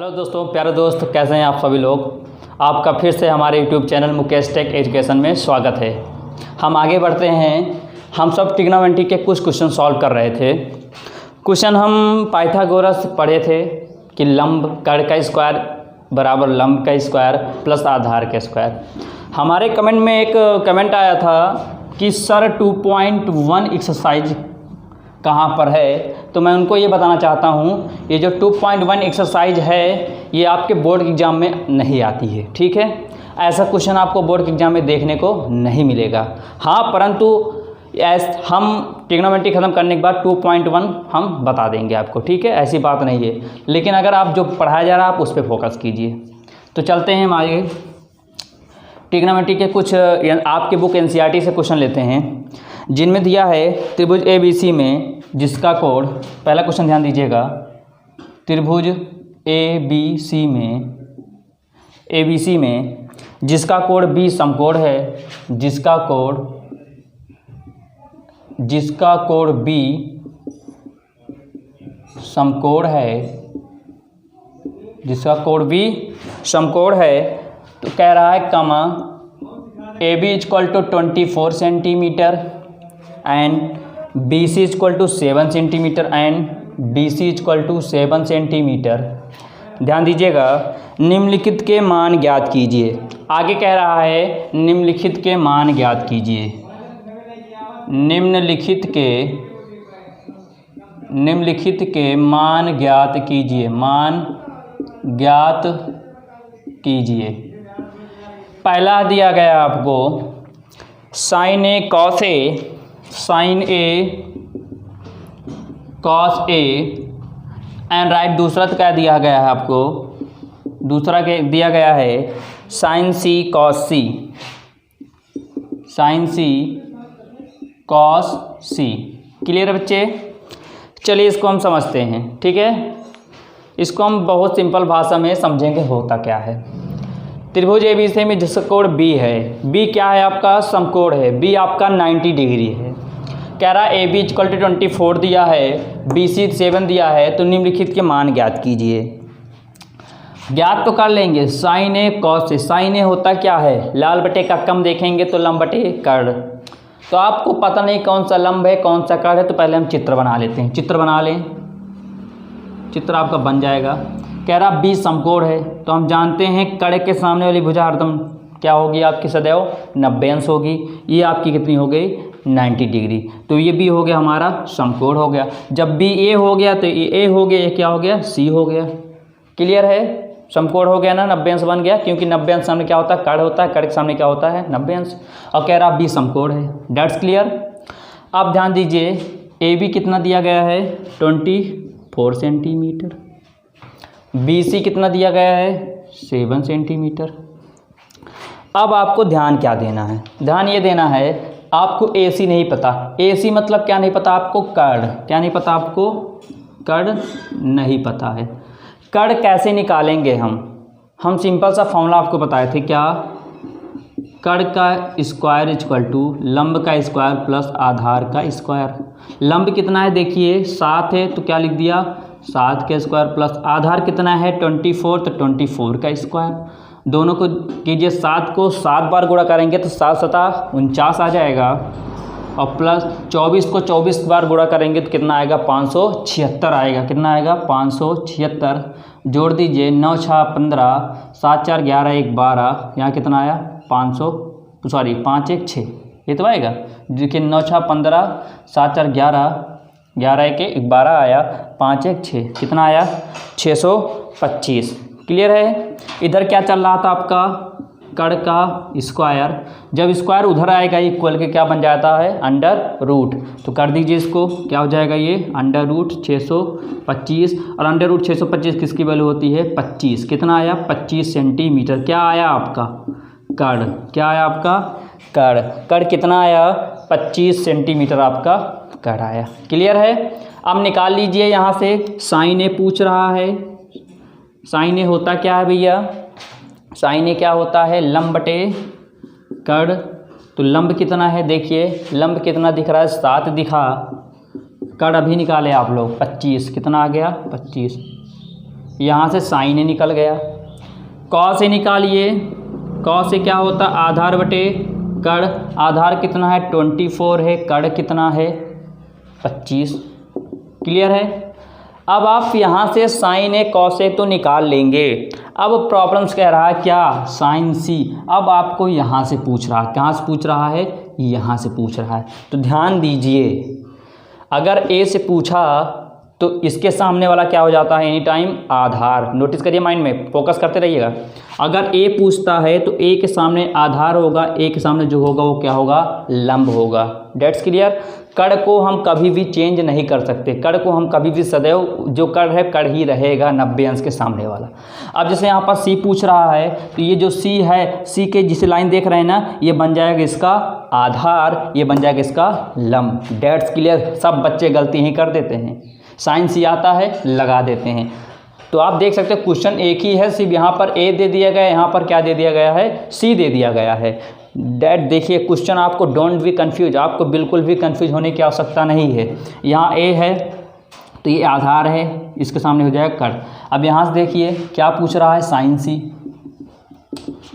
Hello दोस्तों, प्यारे दोस्त, कैसे हैं आप सभी लोग। आपका फिर से हमारे YouTube channel Mukesh tech education में स्वागत है। हम आगे बढ़ते हैं। हम सब ट्रिग्नोमेट्री के कुछ क्वेश्चन सॉल्व कर रहे थे। क्वेश्चन हम पाइथागोरस पढ़े थे कि लंब कर्ण का स्क्वायर बराबर लंब का स्क्वायर प्लस आधार का स्क्वायर। हमारे कमेंट में एक कमेंट आया था कि सर 2.1 एक्सरसाइज कहाँ पर है, तो मैं उनको ये बताना चाहता हूँ ये जो 2.1 एक्सरसाइज है ये आपके बोर्ड एग्ज़ाम में नहीं आती है। ठीक है, ऐसा क्वेश्चन आपको बोर्ड के एग्ज़ाम में देखने को नहीं मिलेगा। हाँ, परंतु हम ट्रिग्नोमेट्री ख़त्म करने के बाद 2.1 हम बता देंगे आपको। ठीक है, ऐसी बात नहीं है, लेकिन अगर आप जो पढ़ाया जा रहा है आप उस पर फोकस कीजिए। तो चलते हैं हम आगे। ट्रिग्नोमेट्री के कुछ आपके बुक एनसीईआरटी से क्वेश्चन लेते हैं, जिनमें दिया है त्रिभुज ABC में जिसका कोड, पहला क्वेश्चन ध्यान दीजिएगा, त्रिभुज ABC में जिसका कोड B समकोण है, जिसका कोड B समकोण है, जिसका कोड B समकोण है, तो कह रहा है comma AB equal to 24 centimetre and BC equal to 7 centimetre and BC equal to 7 centimetre. ध्यान दीजिएगा, निम्नलिखित के मान ज्ञात कीजिए। आगे कह रहा है निम्नलिखित के मान ज्ञात कीजिए। निम्नलिखित के मान ज्ञात कीजिए। मान ज्ञात कीजिए। पहला दिया गया आपको sine A cos A and right. दूसरा तो क्या दिया गया है आपको, दूसरा के दिया गया है sine C cos C। Clear है बच्चे? चलिए इसको हम समझते हैं। ठीक है, इसको हम बहुत सिंपल भाषा में समझेंगे होता क्या है। त्रिभुज ABC में जिसका कोण B है, B क्या है आपका, समकोण है। B आपका 90 डिग्री है। कह रहा है AB इक्वल टू 24 दिया है, BC 7 दिया है, तो निम्नलिखित के मान ज्ञात कीजिए। ज्ञात तो कर लेंगे sine A cos A। Sine A होता क्या है, लाल बटे का कम देखेंगे तो लंब बटे कर्ण। तो आपको पता नहीं कौन सा लंब है कौन सा कर्ण है, तो पहले हम चित्र बना लेते हैं। चित्र बना लें, चित्र आपका बन जाएगा। कह रहा B समकोण है, तो हम जानते हैं कर्ण के सामने वाली भुजा हरदम क्या होगी आपकी, सदैव 90 अंश होगी। ये आपकी कितनी हो गई, 90 डिग्री। तो ये B हो गया हमारा समकोण हो गया। जब B A हो गया तो ये A हो गया, ये क्या हो गया, C हो गया। क्लियर है? समकोण हो गया ना, 90 अंश बन गया, क्योंकि 90 अंश सामने क्या होता है, कर्ण होता है, कर्ण के सामने क्या होता है, 90 अंश। और कह रहा B समकोण है। That's clear. अब ध्यान दीजिए, AB कितना दिया गया है, 24 सेंटीमीटर। BC कितना दिया गया है, 7 सेंटीमीटर। अब आपको ध्यान क्या देना है, ध्यान ये देना है आपको AC नहीं पता। AC मतलब क्या नहीं पता आपको, कर्ण। क्या नहीं पता आपको, कर्ण नहीं पता है। कर्ण कैसे निकालेंगे हम सिंपल सा फॉर्मूला आपको बताए थे, क्या, कर्ण का स्क्वायर इक्वल टू लंब का स्क्वायर प्लस आधार का स्क्वायर। लंब कितना है देखिए 7 है, तो क्या लिख दिया, 7 का स्क्वायर प्लस आधार कितना है 24, तो 24 का स्क्वायर। दोनों को कीजिए, 7 को 7 बार गुणा करेंगे तो 7 सता 49 आ जाएगा, और प्लस 24 को 24 बार गुणा करेंगे तो कितना आएगा, 576 आएगा। कितना आएगा, 576। जोड़ दीजिए, 9 6 15, 7 4 11 1 12, यहाँ कितना आया 5 1 6, ये तो आएगा। देखिए 9 6 15, 7 4 11, 11 1 12 आया, 5 1 6, कितना आया 625। क्लियर है? इधर क्या चल रहा था आपका, कर्ण का स्क्वायर। जब स्क्वायर उधर आएगा इक्वल के क्या बन जाता है, अंडर रूट। तो कर दीजिए इसको, क्या हो जाएगा ये, अंडर रूट 625। और अंडर रूट 625 किसकी वैल्यू होती है, 25। कितना आया, 25 सेंटीमीटर। क्या आया आपका, कर्ण। क्या आया आपका, कर्ण। कर्ण कितना आया, 25 सेंटीमीटर आपका कर्ण आया। क्लियर है? अब निकाल लीजिए यहाँ से, साइन A पूछ रहा है। साइन A होता क्या है भैया, साइन A क्या होता है, लंब बटे कर्ण। तो लंब कितना है देखिए, लंब कितना दिख रहा है, 7 दिखा। कर्ण अभी निकाले आप लोग, 25। कितना आ गया, 25। यहाँ से साइन ए निकल गया, कॉस ए निकालिए, कॉस ए क्या होता है आधार बटे कड़, आधार कितना है 24 है, कड़ कितना है 25। क्लियर है। अब आप यहाँ से साइन ए कॉस ए तो निकाल लेंगे। अब प्रॉब्लम्स कह रहा है क्या साइन सी, अब आपको यहाँ से पूछ रहा है, कहाँ से पूछ रहा है, यहाँ से पूछ रहा है। तो ध्यान दीजिए, अगर ए से पूछा तो इसके सामने वाला क्या हो जाता है एनी टाइम आधार। नोटिस करिए, माइंड में फोकस करते रहिएगा। अगर ए पूछता है तो ए के सामने आधार होगा, ए के सामने जो होगा वो क्या होगा लंब होगा। That's clear. कड़ को हम कभी भी चेंज नहीं कर सकते, कड़ को हम कभी भी सदैव जो कड़ है कड़ ही रहेगा 90 अंश के सामने वाला। अब जैसे यहाँ पर सी पूछ रहा है तो ये जो सी है, सी के जिसे लाइन देख रहे हैं ना, ये बन जाएगा इसका आधार, ये बन जाएगा इसका लंब। That's clear. सब बच्चे गलती ही कर देते हैं, साइन सी आता है लगा देते हैं। तो आप देख सकते हैं क्वेश्चन एक ही है, सिर्फ यहाँ पर ए दे दिया गया है, यहाँ पर क्या दे दिया गया है सी दे दिया गया है। डैट देखिए क्वेश्चन आपको डोंट बी कंफ्यूज, आपको बिल्कुल भी कंफ्यूज होने की आवश्यकता नहीं है। यहाँ ए है तो ये आधार है, इसके सामने हो जाएगा कड़। अब यहाँ से देखिए क्या पूछ रहा है साइन सी,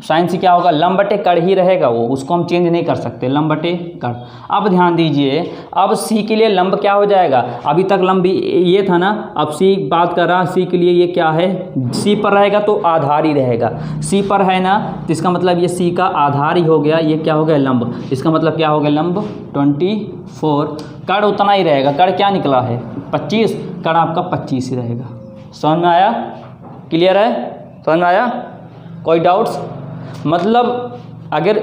साइन सी क्या होगा लंब बटे कड़ ही रहेगा, वो उसको हम चेंज नहीं कर सकते, लंब बटे कड़। अब ध्यान दीजिए, अब सी के लिए लंब क्या हो जाएगा, अभी तक लंब ये था ना, अब सी बात कर रहा, सी के लिए ये क्या है, सी पर रहेगा तो आधार ही रहेगा, सी पर है ना, तो इसका मतलब ये सी का आधार ही हो गया, ये क्या हो गया लंब, इसका मतलब क्या हो गया लंब 24। कड़ उतना ही रहेगा, कड़ क्या निकला है 25, कड़ आपका 25 ही रहेगा। समझ में आया, क्लियर है, समझ में आया, कोई डाउट्स। मतलब अगर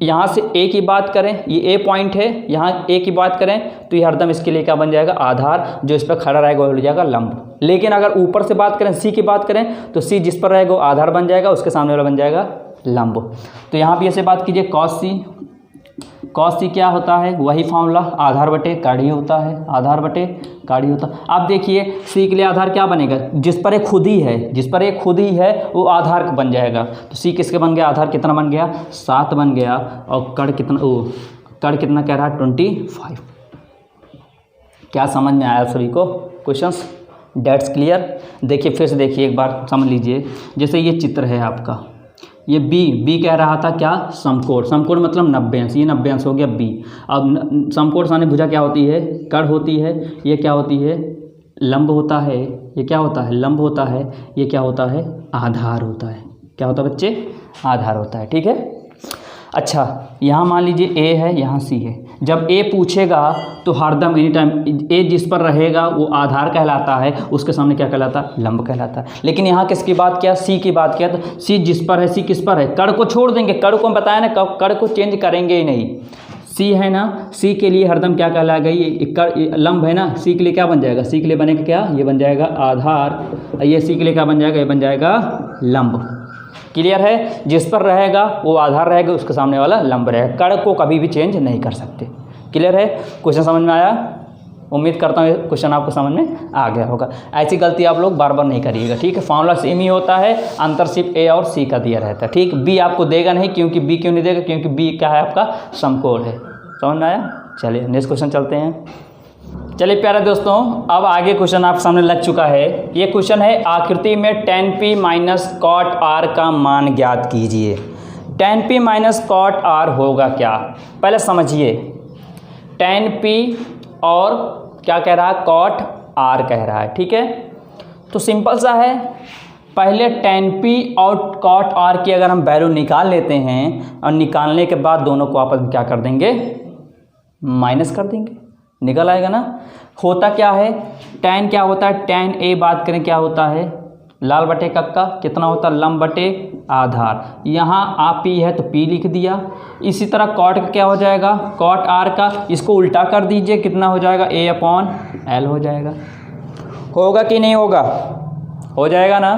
यहाँ से ए की बात करें, ये ए पॉइंट है, यहाँ ए की बात करें तो ये हरदम इसके लिए क्या बन जाएगा आधार, जो इस पर खड़ा रहेगा वो हो जाएगा लंब। लेकिन अगर ऊपर से बात करें, सी की बात करें तो सी जिस पर रहेगा वो आधार बन जाएगा, उसके सामने वाला बन जाएगा लंब। तो यहाँ भी ऐसे बात कीजिए कॉस सी, कॉस सी क्या होता है वही फॉर्मूला, आधार बटे काढ़ी होता है, आधार बटे काढ़ी होता है। अब देखिए सी के लिए आधार क्या बनेगा, जिस पर एक खुद ही है, जिस पर एक खुद ही है वो आधार बन जाएगा। तो सी किसके बन गया, आधार कितना बन गया 7 बन गया, और कड़ कितना, कड़ कितना कह रहा है 25। क्या समझ में आया सभी को क्वेश्चंस, डेट्स क्लियर। देखिए फिर से देखिए एक बार समझ लीजिए, जैसे ये चित्र है आपका, ये बी कह रहा था क्या समकोण, समकोण मतलब 90 अंश, ये 90 अंश हो गया बी। अब समकोण सामने भुजा क्या होती है कड़ होती है, ये क्या होती है लंब होता है, ये क्या होता है लंब होता है, ये क्या होता है आधार होता है, क्या होता है बच्चे आधार होता है। ठीक है। अच्छा यहाँ मान लीजिए ए है, यहाँ सी है, जब ए पूछेगा तो हरदम एनी टाइम ए जिस पर रहेगा वो आधार कहलाता है, उसके सामने क्या कहलाता है लंब कहलाता है। लेकिन यहाँ किसकी बात किया, सी की बात किया, तो सी जिस पर है, सी किस पर है, कड़ को छोड़ देंगे, कड़ को हम बताया ना कड़ को चेंज करेंगे ही नहीं। सी है ना, सी के लिए हरदम क्या कहलाएगा, ये लंब है ना, सी के लिए क्या बन जाएगा, सी के लिए बनेगा क्या, ये बन जाएगा आधार, ये सी के लिए क्या बन जाएगा, ये बन जाएगा लंब। क्लियर है, जिस पर रहेगा वो आधार रहेगा, उसके सामने वाला लंब रहेगा, कड़ को कभी भी चेंज नहीं कर सकते। क्लियर है, क्वेश्चन समझ में आया, उम्मीद करता हूँ क्वेश्चन आपको समझ में आ गया होगा। ऐसी गलती आप लोग बार बार नहीं करिएगा, ठीक है। फॉर्मूला सेम ही होता है, अंतर सिर्फ ए और सी का दिया रहता है, ठीक। बी आपको देगा नहीं, क्योंकि बी क्यों नहीं देगा, क्योंकि बी क्या है आपका समकोण है। समझ में आया। चलिए नेक्स्ट क्वेश्चन चलते हैं। चलिए प्यारे दोस्तों, अब आगे क्वेश्चन आप सामने लग चुका है। ये क्वेश्चन है आकृति में tan p minus cot r का मान ज्ञात कीजिए। tan p minus cot r होगा क्या, पहले समझिए। tan p और क्या कह रहा है कॉट r कह रहा है, ठीक है। तो सिंपल सा है, पहले tan p और कॉट r की अगर हम वैल्यू निकाल लेते हैं और निकालने के बाद दोनों को आपस में क्या कर देंगे माइनस कर देंगे, निकल आएगा ना। होता क्या है, tan क्या होता है, tan a बात करें क्या होता है लाल बटे कक्का, कितना होता है लंब बटे आधार। यहाँ आप p है तो p लिख दिया। इसी तरह कॉट का क्या हो जाएगा, कॉट r का, इसको उल्टा कर दीजिए, कितना हो जाएगा a/l हो जाएगा। होगा कि नहीं होगा, हो जाएगा ना।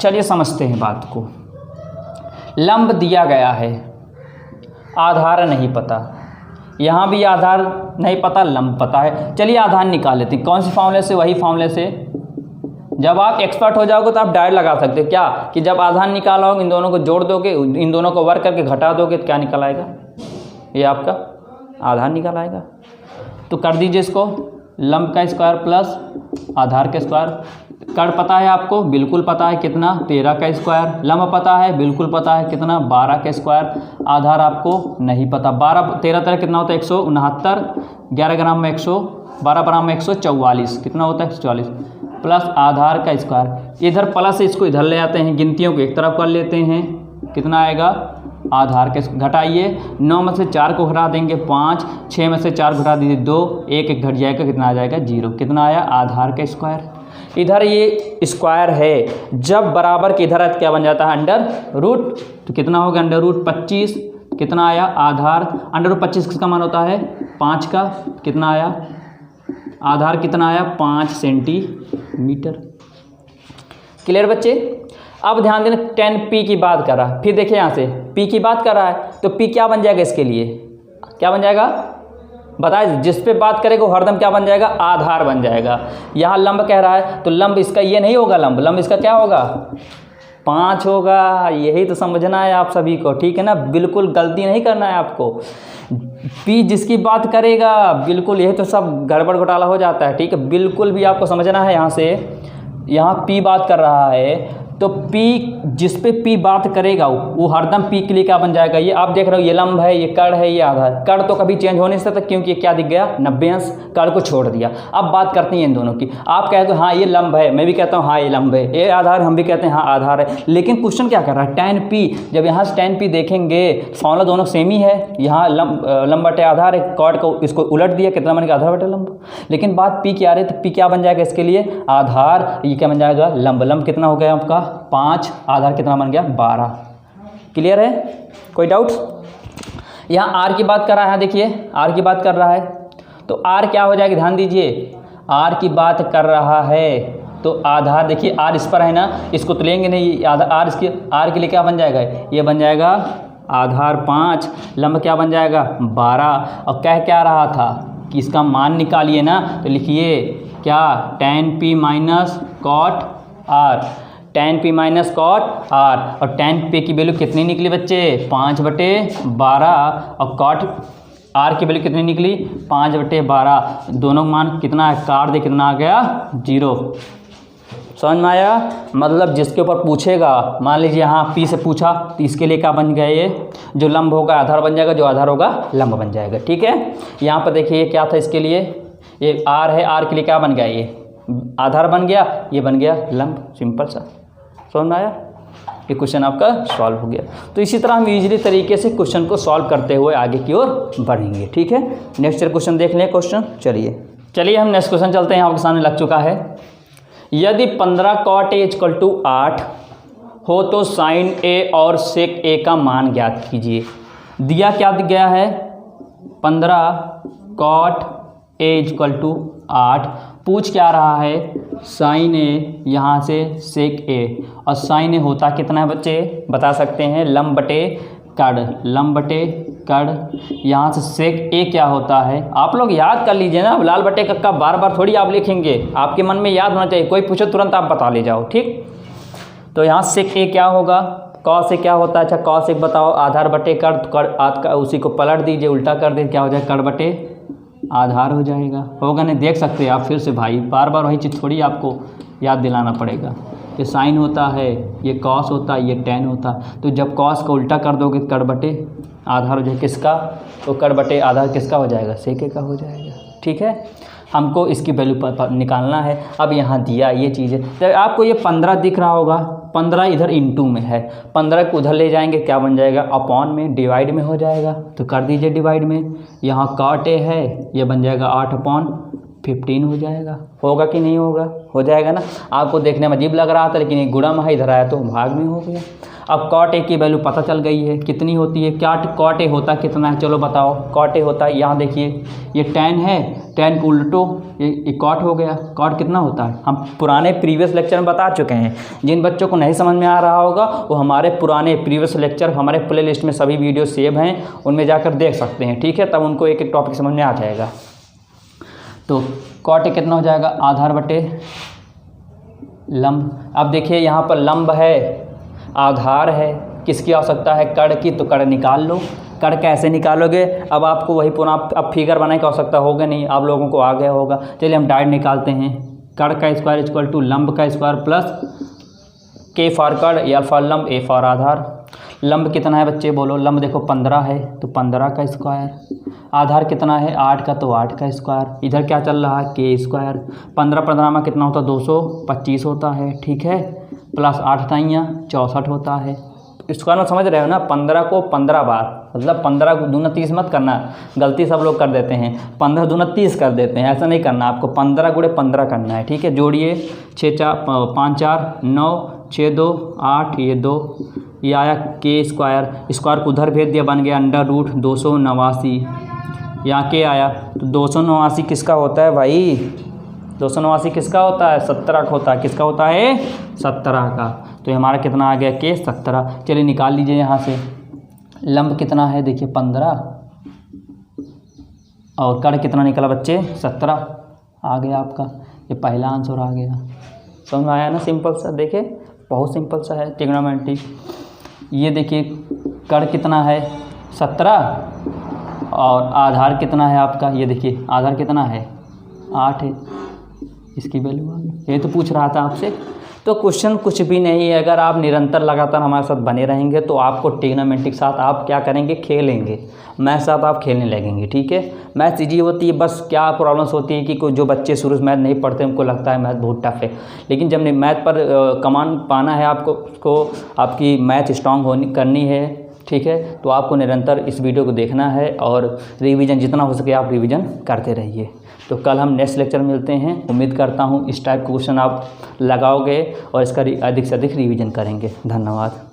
चलिए समझते हैं बात को। लंब दिया गया है, आधार नहीं पता, यहाँ भी आधार नहीं पता, लंब पता है। चलिए आधार निकाल लेते हैं। कौन सी फॉर्मूले से, वही फॉर्मूले से। जब आप एक्सपर्ट हो जाओगे तो आप डायरेक्ट लगा सकते हो क्या, कि जब आधार निकाला होगा इन दोनों को जोड़ दोगे, इन दोनों को वर्क करके घटा दोगे तो क्या निकल आएगा, ये आपका आधार निकल आएगा। तो कर दीजिए इसको, लंब का स्क्वायर प्लस आधार का स्क्वायर कड़ पता है आपको, बिल्कुल पता है कितना 13 का स्क्वायर। लंब पता है, बिल्कुल पता है कितना 12 का स्क्वायर। आधार आपको नहीं पता। 12 13 तरह कितना होता है 169, 11 ग्राम में 112 ग्राम में 144, कितना होता है 144 प्लस आधार का स्क्वायर। इधर प्लस इसको इधर ले आते हैं, गिनतियों को एक तरफ कर लेते हैं, कितना आएगा आधार के घटाइए। 9 में से 4 को घटा देंगे 5, 6 में से 4 घटा दीजिए 2, 1 एक घट जाएगा, कितना आ जाएगा 0। कितना आया आधार का स्क्वायर। इधर ये स्क्वायर है, जब बराबर के इधर क्या बन जाता है अंडर रूट, तो कितना होगा अंडर रूट 25, कितना आया आधार। अंडर रूट 25 किसका मान होता है 5 का, कितना आया आधार, कितना आया 5 सेंटीमीटर। क्लियर बच्चे। अब ध्यान देना 10p की बात कर रहा है, फिर देखिए यहाँ से p की बात कर रहा है, तो p क्या बन जाएगा इसके लिए, क्या बन जाएगा बताए, जिस पे बात करेगा वो हरदम क्या बन जाएगा आधार बन जाएगा। यहाँ लंब कह रहा है तो लंब इसका ये नहीं होगा, लंब इसका क्या होगा 5 होगा। यही तो समझना है आप सभी को, ठीक है ना, बिल्कुल गलती नहीं करना है आपको। p जिसकी बात करेगा बिल्कुल, यही तो सब गड़बड़ घोटाला हो जाता है, ठीक है, बिल्कुल भी आपको समझना है। यहाँ से यहाँ p बात कर रहा है तो p जिस पे p बात करेगा वो हरदम p के लिए क्या बन जाएगा, ये आप देख रहे हो ये लंब है, ये कड़ है, ये आधार। कड़ तो कभी चेंज हो नहीं सकता क्योंकि ये क्या दिख गया 90 अंश, कड़ को छोड़ दिया। अब बात करते हैं इन दोनों की। आप कहते हो हाँ ये लंब है, मैं भी कहता हूँ हाँ ये लंब है, ये आधार हम भी कहते हैं हाँ आधार है, लेकिन क्वेश्चन क्या कर रहा है tan p। जब यहाँ से tan p देखेंगे फॉर्मूला दोनों सेम ही है, यहाँ लंब बटे आधार है, कॉड को इसको उलट दिया, कितना बन गया आधार बटे लंब। लेकिन बात p की आ रही है तो p क्या बन जाएगा इसके लिए आधार, ये क्या बन जाएगा लंब। लंब कितना हो गया आपका 5, आधार कितना बन गया 12। क्लियर है, कोई डाउट। यहाँ r की बात कर रहा है, देखिए r की बात कर रहा है तो r क्या हो जाएगा, ध्यान दीजिए r की बात कर रहा है तो आधार, देखिए r इस पर है ना, इसको तो लेंगे नहीं, आधार r इसके r के लिए क्या बन जाएगा, ये बन जाएगा आधार 5, लंब क्या बन जाएगा 12। और कह क्या रहा था कि इसका मान निकालिए ना, तो लिखिए क्या tan p minus cot r, tan p minus cot r। और tan p की वैल्यू कितनी निकली बच्चे 5/12, और कॉट r की वैल्यू कितनी निकली 5/12। दोनों मान कितना है, काट दे, कितना आ गया 0। समझ में आया, मतलब जिसके ऊपर पूछेगा, मान लीजिए यहाँ p से पूछा तो इसके लिए क्या बन गया, ये जो लंब होगा आधार बन जाएगा, जो आधार होगा लंब बन जाएगा, ठीक है। यहाँ पर देखिए क्या था इसके लिए, ये r है, r के लिए क्या बन गया, ये आधार बन गया, ये बन गया लंब, सिंपल सा। समझ में आया, ये क्वेश्चन आपका सॉल्व हो गया। तो इसी तरह हम इजीली तरीके से क्वेश्चन को सॉल्व करते हुए आगे की ओर बढ़ेंगे, ठीक है। नेक्स्ट क्वेश्चन देख लें क्वेश्चन, चलिए हम नेक्स्ट क्वेश्चन चलते हैं, आपके सामने लग चुका है। यदि 15 cot a = 8 हो तो sin a और sec a का मान ज्ञात कीजिए। दिया क्या दिख गया है 15 cot a = 8, पूछ क्या रहा है sin a, यहाँ से sec a, और sin a होता कितना है बच्चे बता सकते हैं, लंब बटे कड़, लंब बटे कड़। यहाँ से sec a क्या होता है आप लोग याद कर लीजिए ना, लाल बटे कक्का बार बार थोड़ी आप लिखेंगे, आपके मन में याद होना चाहिए, कोई पूछे तुरंत आप बता ले जाओ, ठीक। तो यहाँ sec a क्या होगा, cos a क्या होता है, अच्छा cos a बताओ, आधार बटे कड़, कड़ उसी को पलट दीजिए, उल्टा कर दीजिए, क्या हो जाएगा कड़ बटे आधार हो जाएगा, होगा नहीं, देख सकते हैं आप फिर से भाई, बार बार वही चीज़ थोड़ी आपको याद दिलाना पड़ेगा। ये साइन होता है, ये कॉस होता है, ये टेन होता है, तो जब कॉस का उल्टा कर दोगे कड़ बटे आधार हो जाएगा किसका, तो कड़ बटे आधार किसका हो जाएगा सेके का हो जाएगा, ठीक है। हमको इसकी वैल्यू पर निकालना है। अब यहाँ दिया ये चीज़ है, तो आपको ये 15 दिख रहा होगा, 15 इधर इंटू में है, 15 को उधर ले जाएंगे क्या बन जाएगा अपॉन में, डिवाइड में हो जाएगा, तो कर दीजिए डिवाइड में। यहाँ cot a है, ये बन जाएगा 8/15 हो जाएगा, होगा कि नहीं होगा, हो जाएगा ना। आपको देखने में अजीब लग रहा था लेकिन ये गुणा में है, इधर आया तो भाग में हो गया। अब cot a की वैल्यू पता चल गई है कितनी होती है, क्या cot a होता कितना है, चलो बताओ। cot a होता है, यहाँ देखिए ये tan है, tan को उल्टो ये cot हो गया, cot कितना होता है, हम पुराने प्रीवियस लेक्चर में बता चुके हैं। जिन बच्चों को नहीं समझ में आ रहा होगा वो हमारे पुराने प्रीवियस लेक्चर हमारे प्ले लिस्ट में सभी वीडियो सेव हैं, उनमें जाकर देख सकते हैं, ठीक है, तब उनको एक एक टॉपिक समझ में आ जाएगा। तो cot a कितना हो जाएगा आधार बटे लंब। अब देखिए यहाँ पर लंब है, आधार है, किसकी आवश्यकता है कड़ की, तो कड़ निकाल लो। कड़ कैसे निकालोगे, अब आपको वही पुनः अब फिगर बनाने की आवश्यकता होगा नहीं, आप लोगों को आ गया होगा। चलिए हम डायरेक्ट निकालते हैं, कड़ का स्क्वायर इक्वल टू लंब का स्क्वायर प्लस के फॉर कड़, एल फॉर लंब, ए फॉर आधार। लंब कितना है बच्चे बोलो, लंब देखो 15 है तो 15 का स्क्वायर, आधार कितना है 8 का तो 8 का स्क्वायर, इधर क्या चल रहा है के स्क्वायर, 15 में कितना होता है 225 होता है, ठीक है, प्लस 8 ताइयाँ 64 होता है। स्क्वायर में समझ रहे हो ना, 15 को 15 बार, मतलब 15 दूना 30 मत करना, गलती सब लोग कर देते हैं, 15 दूना 30 कर देते हैं, ऐसा नहीं करना, आपको 15 गुणे 15 करना है, ठीक है। जोड़िए 6 4 5 4 9 6 2 8, ये 2, ये आया के स्क्वायर, स्क्वायर को उधर भेज दिया, बन गया अंडर रूट 289, यहाँ के आया तो 289 किसका होता है भाई, 289 किसका होता है 17 का होता है, किसका होता है 17 का, तो हमारा कितना आ गया के 17। चलिए निकाल लीजिए यहाँ से, लंब कितना है देखिए 15 और कड़ कितना निकला बच्चे 17, आ गया आपका, ये पहला आंसर आ गया। समझ में आया ना, सिंपल सा, देखिए बहुत सिंपल सा है ट्रिग्नोमेट्री। ये देखिए कड़ कितना है 17 और आधार कितना है आपका, ये देखिए आधार कितना है 8 है, इसकी वैल्यू आ गई। ये तो पूछ रहा था आपसे, तो क्वेश्चन कुछ भी नहीं है, अगर आप निरंतर लगातार हमारे साथ बने रहेंगे तो आपको ट्रिग्नोमेट्री के साथ आप क्या करेंगे, खेलेंगे, मैथ साथ आप खेलने लगेंगे, ठीक है। मैथ ईजी होती है, बस क्या प्रॉब्लम्स होती है कि कोई जो बच्चे शुरू से मैथ नहीं पढ़ते उनको लगता है मैथ बहुत टफ है, लेकिन जब मैथ पर कमांड पाना है आपको, उसको आपकी मैथ स्ट्रांग करनी है, ठीक है, तो आपको निरंतर इस वीडियो को देखना है और रिवीजन जितना हो सके आप रिवीजन करते रहिए। तो कल हम नेक्स्ट लेक्चर मिलते हैं, उम्मीद करता हूँ इस टाइप का क्वेश्चन आप लगाओगे और इसका अधिक से अधिक रिवीजन करेंगे। धन्यवाद।